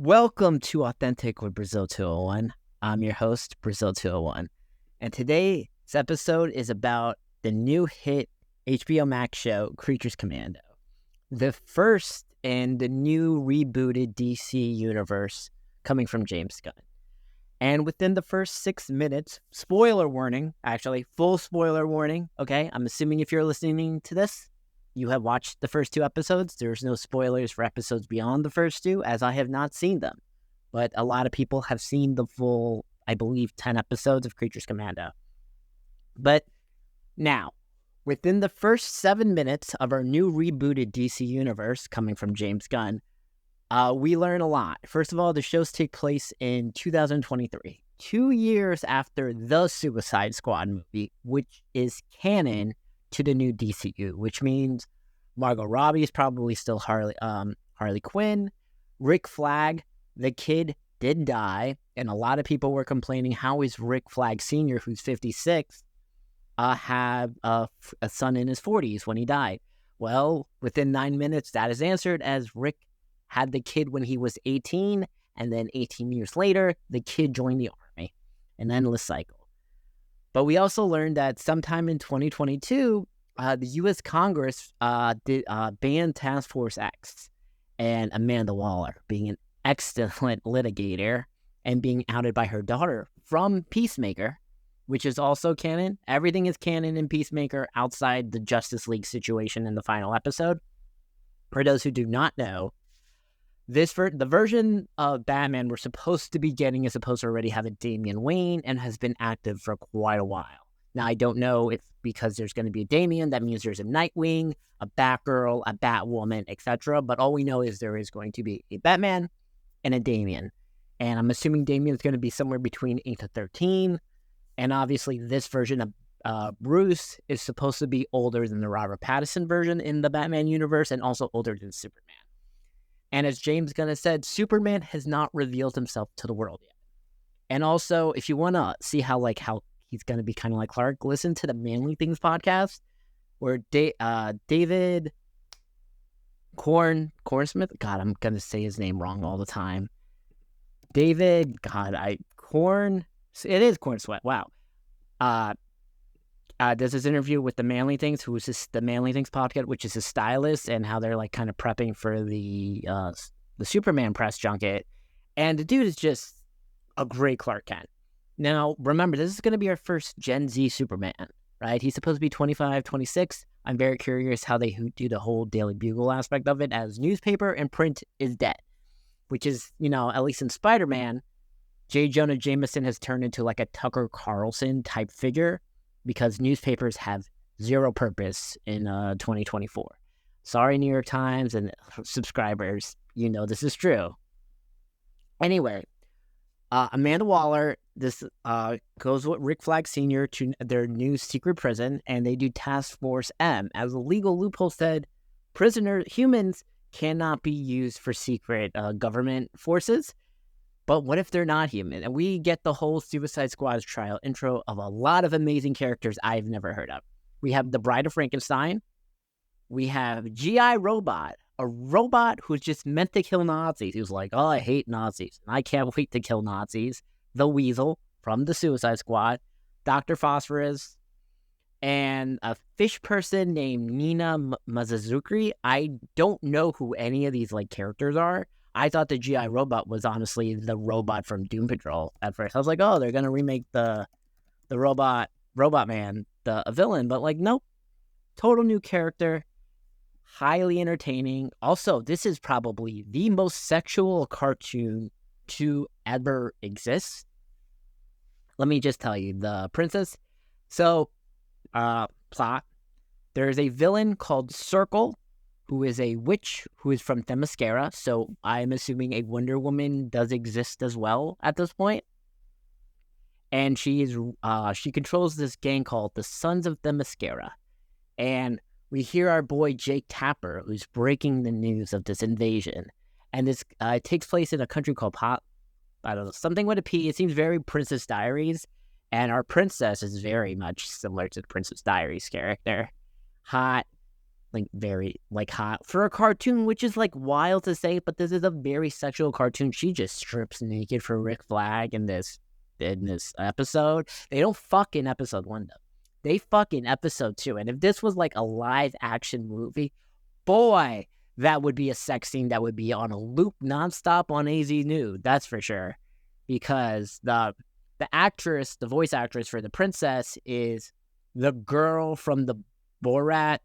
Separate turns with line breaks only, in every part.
Welcome to Authentic with Brazil 201. I'm your host, Brazil 201. And today's episode is about the new hit HBO Max show, Creatures Commando. The first in the new rebooted DC universe coming from James Gunn. And within the first 6 minutes, spoiler warning, actually, full spoiler warning, okay? I'm assuming if you're listening to this, you have watched the first 2 episodes. There's no spoilers for episodes beyond the first 2, as I have not seen them. But a lot of people have seen the full, I believe, 10 episodes of Creatures Commando. But now, within the first 7 minutes of our new rebooted DC universe coming from James Gunn, we learn a lot. First of all, the shows take place in 2023, 2 years after the Suicide Squad movie, which is canon to the new DCU, which means Margot Robbie is probably still Harley Quinn. Rick Flag, the kid, did die, and a lot of people were complaining, how is Rick Flag Sr., who's 56, have a son in his 40s when he died? Well, within 9 minutes, that is answered, as Rick had the kid when he was 18, and then 18 years later, the kid joined the army. An endless cycle. But we also learned that sometime in 2022, the U.S. Congress banned Task Force X, and Amanda Waller, being an excellent litigator and being outed by her daughter from Peacemaker, which is also canon. Everything is canon in Peacemaker outside the Justice League situation in the final episode. For those who do not know, the version of Batman we're supposed to be getting is supposed to already have a Damian Wayne and has been active for quite a while. Now, I don't know if because there's going to be a Damian, that means there's a Nightwing, a Batgirl, a Batwoman, etc. But all we know is there is going to be a Batman and a Damian. And I'm assuming Damian's going to be somewhere between 8 to 13. And obviously, this version of Bruce is supposed to be older than the Robert Pattinson version in the Batman universe, and also older than Superman. And as James Gunn has said, Superman has not revealed himself to the world yet. And also, if you want to see how he's going to be kind of like Clark, listen to the Manly Things podcast, where David Cornsmith, God, I'm going to say his name wrong all the time. It is Cornsweat, wow. Does his interview with the Manly Things, who is the Manly Things podcast, which is his stylist, and how they're like kind of prepping for the Superman press junket. And the dude is just a great Clark Kent. Now, remember, this is going to be our first Gen Z Superman, right? He's supposed to be 25, 26. I'm very curious how they do the whole Daily Bugle aspect of it, as newspaper and print is dead, which is, at least in Spider-Man, J. Jonah Jameson has turned into like a Tucker Carlson type figure, because newspapers have zero purpose in 2024. Sorry, New York Times and subscribers, this is true. Anyway, Amanda Waller, this goes with Rick Flag Sr. to their new secret prison, and they do Task Force M. As a legal loophole said, humans cannot be used for secret government forces. But what if they're not human? And we get the whole Suicide Squad trial intro of a lot of amazing characters I've never heard of. We have the Bride of Frankenstein. We have G.I. Robot, a robot who's just meant to kill Nazis. Who's like, oh, I hate Nazis, and I can't wait to kill Nazis. The Weasel from the Suicide Squad. Dr. Phosphorus. And a fish person named Nina Mazazukri. I don't know who any of these characters are. I thought the G.I. Robot was honestly the robot from Doom Patrol at first. I was like, oh, they're going to remake the Robot Man, a villain. But nope. Total new character. Highly entertaining. Also, this is probably the most sexual cartoon to ever exist. Let me just tell you, the princess. So, plot. There's a villain called Circle, who is a witch who is from Themyscira. So I'm assuming a Wonder Woman does exist as well at this point. And she controls this gang called the Sons of Themyscira. And we hear our boy Jake Tapper, who's breaking the news of this invasion. And this takes place in a country called something with a P. It seems very Princess Diaries. And our princess is very much similar to the Princess Diaries character. Hot, like very like hot for a cartoon, which is like wild to say, but this is a very sexual cartoon. She just strips naked for Rick Flag in this episode. They don't fuck in episode 1 though. They fuck in episode 2. And if this was like a live action movie, boy, that would be a sex scene that would be on a loop nonstop on AZ Nude. That's for sure. Because the actress, the voice actress for the princess, is the girl from the Borat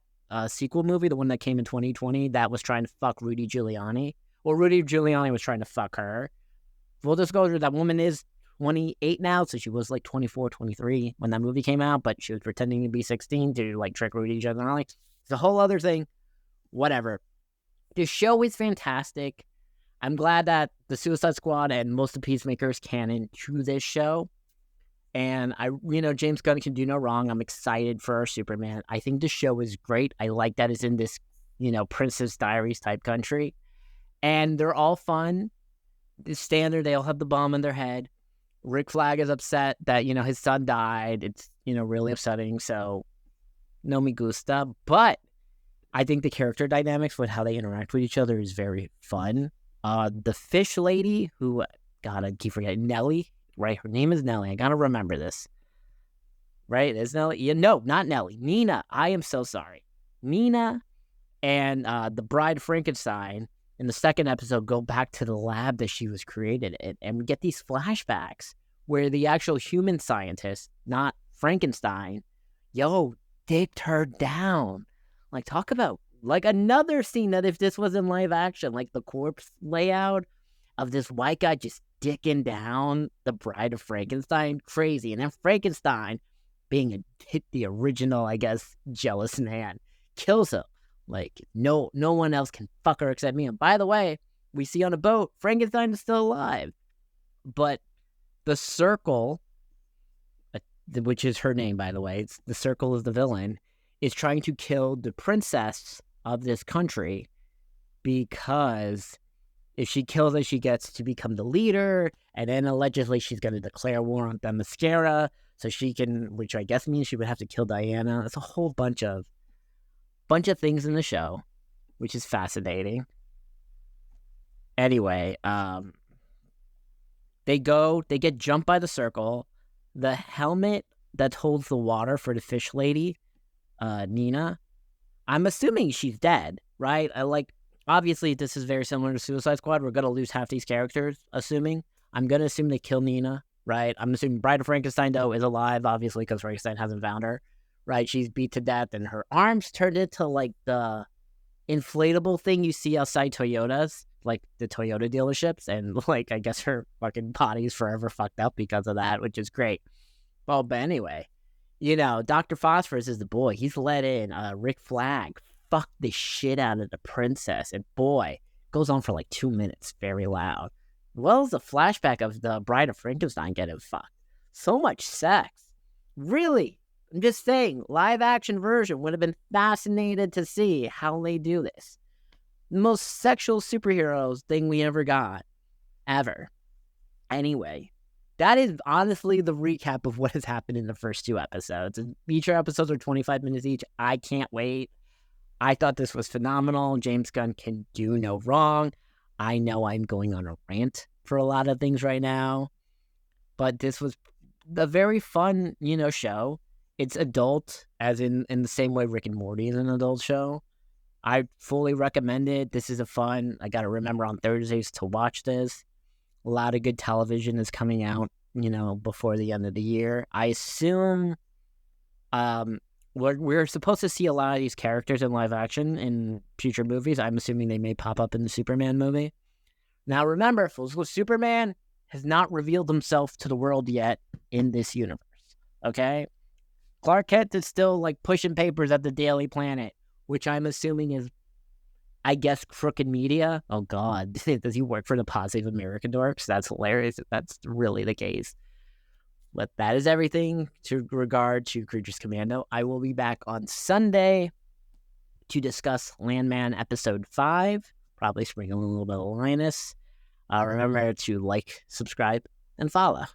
sequel movie, the one that came in 2020, that was trying to fuck Rudy Giuliani. Well, Rudy Giuliani was trying to fuck her. Full disclosure, that woman is 28 now, so she was like 24, 23 when that movie came out, but she was pretending to be 16 to like trick Rudy Giuliani. It's a whole other thing. Whatever. The show is fantastic. I'm glad that the Suicide Squad and most of Peacemaker's canon to this show. And James Gunn can do no wrong. I'm excited for our Superman. I think the show is great. I like that it's in this, Princess Diaries type country. And they're all fun. The standard, they all have the bomb in their head. Rick Flag is upset that, his son died. It's, really upsetting. So, no me gusta. But I think the character dynamics with how they interact with each other is very fun. The fish lady, who, God, I keep forgetting, Nellie, right? Her name is Nellie. I gotta remember this. Right? Is Nellie? Yeah, no, not Nellie. Nina. I am so sorry. Nina and the bride Frankenstein in the second episode go back to the lab that she was created in, and we get these flashbacks where the actual human scientist, not Frankenstein, dicked her down. Like, talk about, like, another scene that if this was in live action, like the corpse layout of this white guy just dicking down the bride of Frankenstein, crazy. And then Frankenstein, being the original, I guess, jealous man, kills him. Like, no one else can fuck her except me. And by the way, we see on a boat, Frankenstein is still alive. But the Circle, which is her name, by the way, the Circle is the villain, is trying to kill the princess of this country because if she kills her, she gets to become the leader, and then allegedly she's going to declare war on Themyscira, so she can, which I guess means she would have to kill Diana. It's a whole bunch of things in the show, which is fascinating. Anyway, they get jumped by the Circle. The helmet that holds the water for the fish lady, Nina, I'm assuming she's dead, right? Obviously, this is very similar to Suicide Squad. We're going to lose half these characters, assuming. I'm going to assume they kill Nina, right? I'm assuming Bride of Frankenstein, though, is alive, obviously, because Frankenstein hasn't found her, right? She's beat to death, and her arms turned into, like, the inflatable thing you see outside Toyotas, like the Toyota dealerships, and, like, I guess her fucking body's forever fucked up because of that, which is great. Well, but anyway, Dr. Phosphorus is the boy. He's let in Rick Flag. Fuck the shit out of the princess. And boy, goes on for like 2 minutes, very loud. Well as a flashback of the Bride of Frankenstein getting fucked. So much sex. Really? I'm just saying, live action version would have been fascinated to see how they do this. The most sexual superheroes thing we ever got. Ever. Anyway, that is honestly the recap of what has happened in the first 2 episodes. And each episodes are 25 minutes each. I can't wait. I thought this was phenomenal. James Gunn can do no wrong. I know I'm going on a rant for a lot of things right now, but this was a very fun, show. It's adult, as in the same way Rick and Morty is an adult show. I fully recommend it. This is I got to remember on Thursdays to watch this. A lot of good television is coming out, before the end of the year. I assume, we're supposed to see a lot of these characters in live action in future movies. I'm assuming they may pop up in the Superman movie. Now, remember, Superman has not revealed himself to the world yet in this universe, okay? Clark Kent is still, like, pushing papers at the Daily Planet, which I'm assuming is, I guess, crooked media. Oh, God. Does he work for the Positive American Dorks? That's hilarious if that's really the case. But that is everything to regard to Creatures Commando. I will be back on Sunday to discuss Landman Episode 5. Probably sprinkle a little bit of Linus. Remember to like, subscribe, and follow.